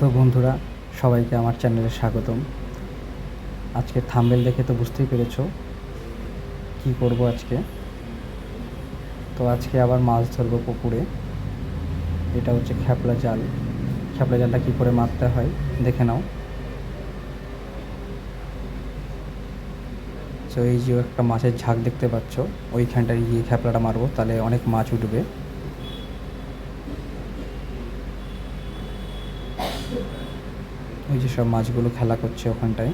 তো বন্ধুরা, সবাইকে আমার চ্যানেলে স্বাগতম। আজকে থাম্বনেল দেখে তো বুঝতেই পেরেছো কি করব আজকে। তো আজকে আবার মাছ ধরবো পুকুরে। এটা হচ্ছে খ্যাপলা জাল। খ্যাপলা জালটা কী করে মারতে হয় দেখে নাও। তো এই যে একটা মাছের ঝাঁক দেখতে পাচ্ছ, ওইখানটায় গিয়ে খ্যাপলাটা মারবো, তাহলে অনেক মাছ উঠবে। ওই যে সব মাছগুলো খেলা করছে ওখানটায়।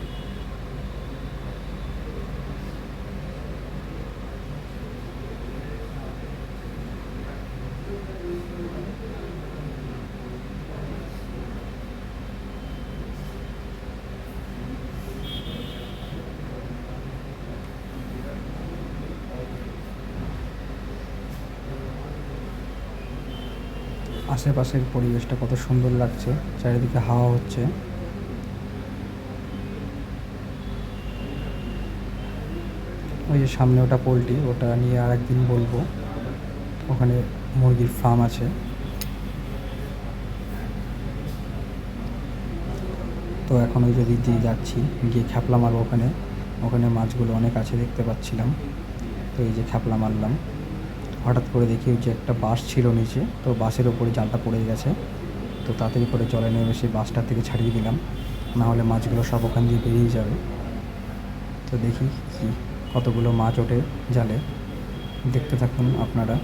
আশেপাশের পরিবেশটা কত সুন্দর লাগছে, চারিদিকে হাওয়া হচ্ছে। ওই যে সামনে ওটা পোলট্রি, ওটা নিয়ে আর একদিন বলবো। ওখানে মুরগির ফার্ম আছে। তো এখন ওই যদি দিয়ে যাচ্ছি, গিয়ে খ্যাপলা মারবো ওখানে। ওখানে মাছগুলো অনেক আছে দেখতে পাচ্ছিলাম। তো এই যে খ্যাপলা মারলাম, হঠাৎ করে দেখি ওই যে একটা বাঁশ ছিল নিচে, তো বাঁশের ওপরে জালটা পড়ে গেছে। তো তাড়াতাড়ি করে জলে নেমে সেই বাঁশটা থেকে ছাড়িয়ে দিলাম, না হলে মাছগুলো সব ওখান দিয়ে বেরিয়ে যাবে। তো দেখি কি কতগুলো মাছ ওঠে জালে, দেখতে থাকুন আপনারা।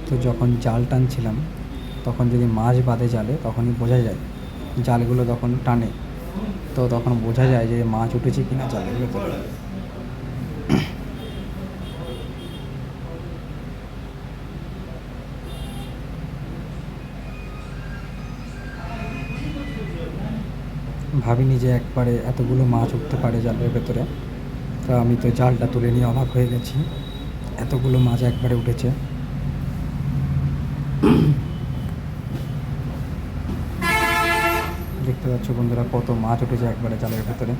তো যখন জাল টানছিলাম, তখন যদি মাছ বাঁধে জালে, তখনই বোঝা যায়, জালগুলো তখন টানে, তো তখন বোঝা যায় যে মাছ উঠেছে কিনা জালের ভেতরে। ভাবিনি যে একবারে এতগুলো মাছ উঠতে পারে জালের ভেতরে। তো আমি তো জালটা তুলে নিয়ে অবাক হয়ে গেছি, এতগুলো মাছ একবারে উঠেছে। দেখতে পাচ্ছ বন্ধুরা, কত মাছ উঠেছে একবারে জালের ভেতরে।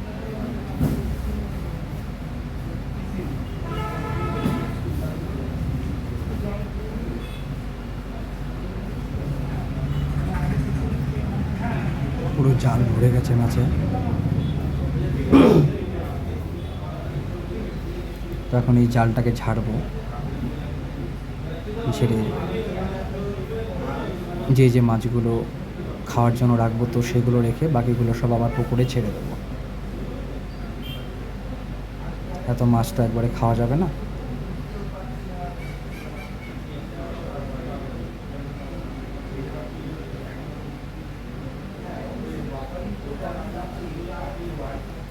পুরো জাল ভরে গেছে মাছে। তো এখন এই জালটাকে ঝাড়বো, ঝেড়ে যে যে মাছগুলো খাওয়ার জন্য রাখবো, তো সেগুলো রেখে বাকিগুলো সব আবার পুকুরে ছেড়ে দেবো। এত মাছ তো একবারে খাওয়া যাবে না।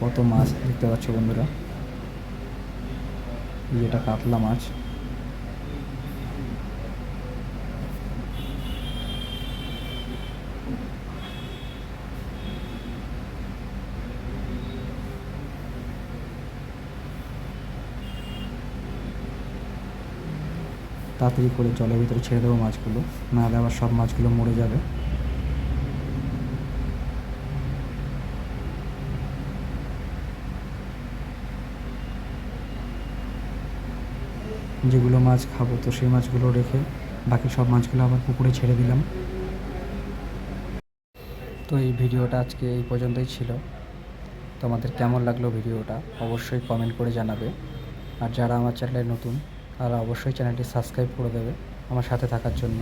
কত মাছ দেখতে পাচ্ছ বন্ধুরা, এটা কাতলা মাছ। তাড়াতাড়ি করে জলের ভিতরে ছেড়ে দেবো মাছগুলো, নাহলে আবার সব মাছগুলো মরে যাবে। যেগুলো মাছ খাবো, তো সেই মাছগুলো রেখে বাকি সব মাছগুলো আবার পুকুরে ছেড়ে দিলাম। তো এই ভিডিওটা আজকে এই পর্যন্তই ছিল। তোমাদের কেমন লাগলো ভিডিওটা অবশ্যই কমেন্ট করে জানাবে। আর যারা আমার চ্যানেলে নতুন, তারা অবশ্যই চ্যানেলটি সাবস্ক্রাইব করে দেবে আমার সাথে থাকার জন্য।